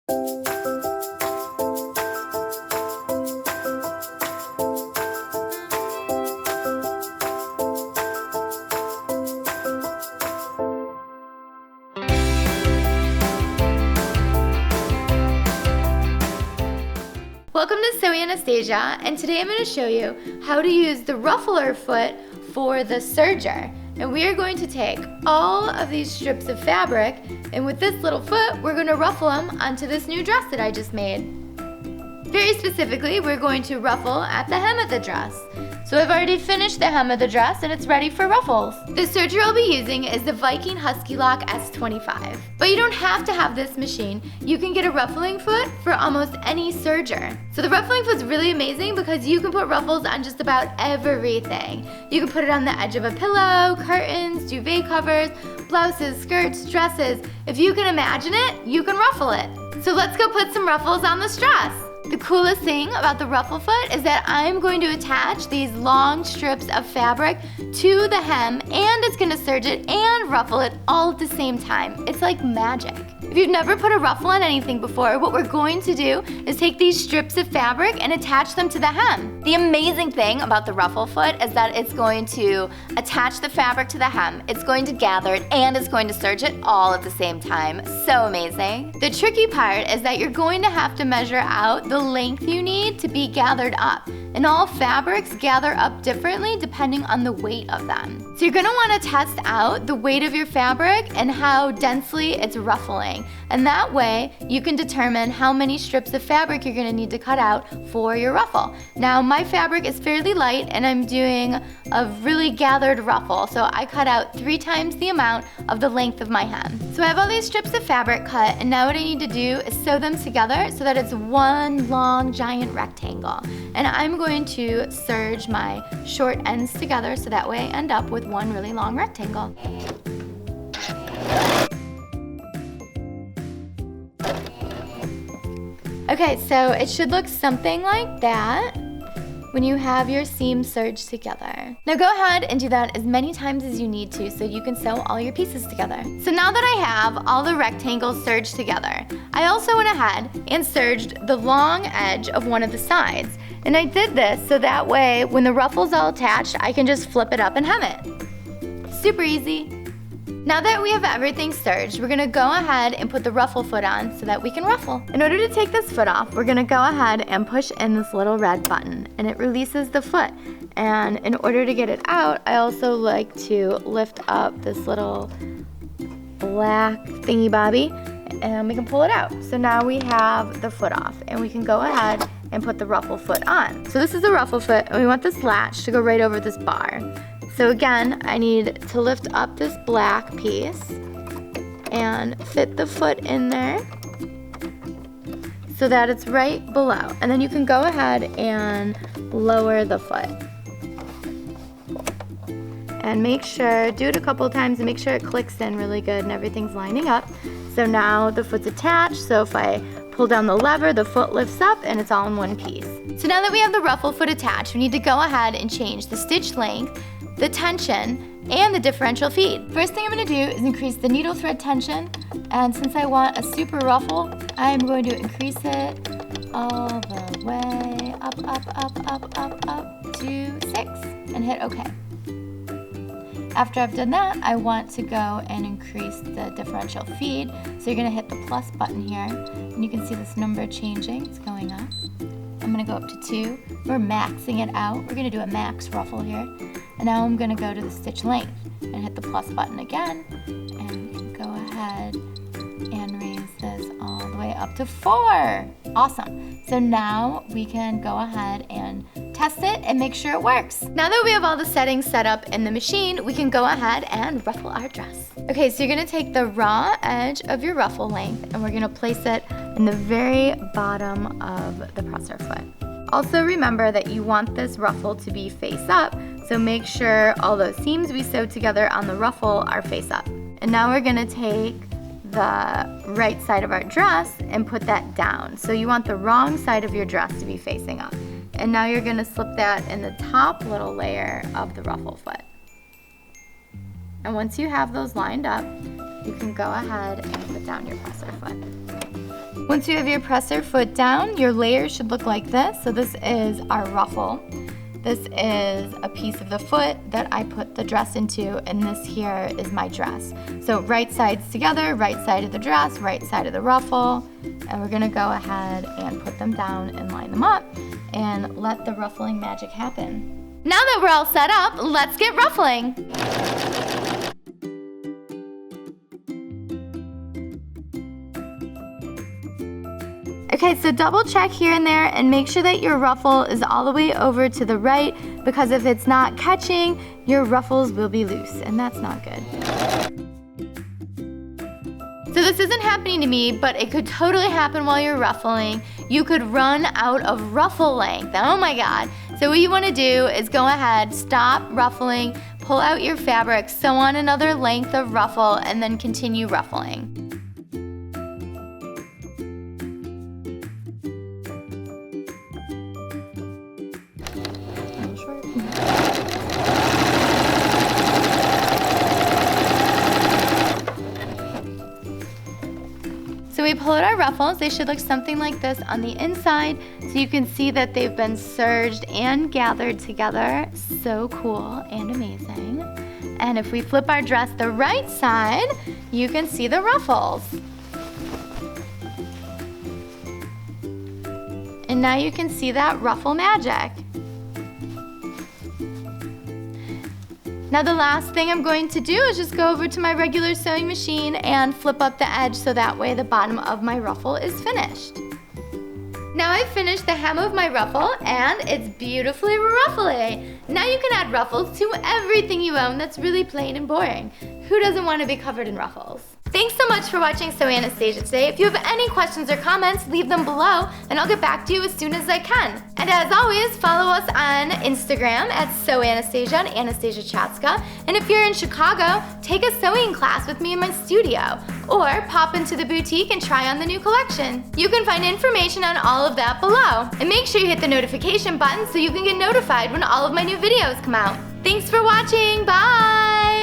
Welcome to Sewing Anastasia, and today I'm going to show you how to use the ruffler foot for the serger. And we are going to take all of these strips of fabric, and with this little foot, we're going to ruffle them onto this new dress that I just made. Very specifically, we're going to ruffle at the hem of the dress. So I've already finished the hem of the dress and it's ready for ruffles. The serger I'll be using is the Viking Huskylock S25. But you don't have to have this machine. You can get a ruffling foot for almost any serger. So the ruffling foot's really amazing because you can put ruffles on just about everything. You can put it on the edge of a pillow, curtains, duvet covers, blouses, skirts, dresses. If you can imagine it, you can ruffle it. So let's go put some ruffles on this dress. The coolest thing about the ruffle foot is that I'm going to attach these long strips of fabric to the hem, and it's going to serge it and ruffle it all at the same time. It's like magic. If you've never put a ruffle on anything before, what we're going to do is take these strips of fabric and attach them to the hem. The amazing thing about the ruffle foot is that it's going to attach the fabric to the hem, it's going to gather it, and it's going to serge it all at the same time. So amazing. The tricky part is that you're going to have to measure out the length you need to be gathered up. And all fabrics gather up differently depending on the weight of them. So you're going to want to test out the weight of your fabric and how densely it's ruffling. And that way you can determine how many strips of fabric you're going to need to cut out for your ruffle. Now my fabric is fairly light and I'm doing a really gathered ruffle. So I cut out 3 times the amount of the length of my hem. So I have all these strips of fabric cut, and now what I need to do is sew them together so that it's one long giant rectangle. And I'm going to serge my short ends together so that way I end up with one really long rectangle. Okay, so it should look something like that when you have your seams serged together. Now go ahead and do that as many times as you need to so you can sew all your pieces together. So now that I have all the rectangles serged together, I also went ahead and serged the long edge of one of the sides. And I did this so that way when the ruffle's all attached, I can just flip it up and hem it. Super easy. Now that we have everything serged, we're gonna go ahead and put the ruffle foot on so that we can ruffle. In order to take this foot off, we're gonna go ahead and push in this little red button, and it releases the foot. And in order to get it out, I also like to lift up this little black thingy bobby, and we can pull it out. So now we have the foot off, and we can go ahead and put the ruffle foot on. So this is the ruffle foot, and we want this latch to go right over this bar. So again, I need to lift up this black piece and fit the foot in there so that it's right below. And then you can go ahead and lower the foot. And make sure, do it a couple times and make sure it clicks in really good and everything's lining up. So now the foot's attached, so if I pull down the lever, the foot lifts up and it's all in one piece. So now that we have the ruffle foot attached, we need to go ahead and change the stitch length, the tension, and the differential feed. First thing I'm going to do is increase the needle thread tension, and since I want a super ruffle, I'm going to increase it all the way up to 6 and hit OK. After I've done that, I want to go and increase the differential feed. So you're going to hit the plus button here, and you can see this number changing. It's going up. I'm going to go up to 2. We're maxing it out. We're going to do a max ruffle here. And now I'm going to go to the stitch length and hit the plus button again. And we can go ahead and raise this all the way up to 4. Awesome. So now we can go ahead and test it and make sure it works. Now that we have all the settings set up in the machine, we can go ahead and ruffle our dress. Okay, so you're going to take the raw edge of your ruffle length and we're going to place it in the very bottom of the presser foot. Also remember that you want this ruffle to be face up, so make sure all those seams we sewed together on the ruffle are face up. And now we're going to take the right side of our dress and put that down. So you want the wrong side of your dress to be facing up. And now you're going to slip that in the top little layer of the ruffle foot. And once you have those lined up, you can go ahead and put down your presser foot. Once you have your presser foot down, your layer should look like this. So this is our ruffle. This is a piece of the foot that I put the dress into, and this here is my dress. So right sides together, right side of the dress, right side of the ruffle, and we're gonna go ahead and put them down and line them up and let the ruffling magic happen. Now that we're all set up, let's get ruffling. Okay, so double check here and there and make sure that your ruffle is all the way over to the right, because if it's not catching, your ruffles will be loose, and that's not good. So this isn't happening to me, but it could totally happen while you're ruffling. You could run out of ruffle length. Oh my God. So what you wanna do is go ahead, stop ruffling, pull out your fabric, sew on another length of ruffle, and then continue ruffling. So we pull out our ruffles. They should look something like this on the inside, so you can see that they've been serged and gathered together. So cool and amazing. And if we flip our dress the right side, you can see the ruffles. And now you can see that ruffle magic. Now the last thing I'm going to do is just go over to my regular sewing machine and flip up the edge so that way the bottom of my ruffle is finished. Now I've finished the hem of my ruffle and it's beautifully ruffly. Now you can add ruffles to everything you own that's really plain and boring. Who doesn't want to be covered in ruffles? Thanks so much for watching Sew Anastasia today. If you have any questions or comments, leave them below and I'll get back to you as soon as I can. And as always, follow us on Instagram at Sew Anastasia and Anastasia Chatzka. And if you're in Chicago, take a sewing class with me in my studio. Or pop into the boutique and try on the new collection. You can find information on all of that below. And make sure you hit the notification button so you can get notified when all of my new videos come out. Thanks for watching, bye!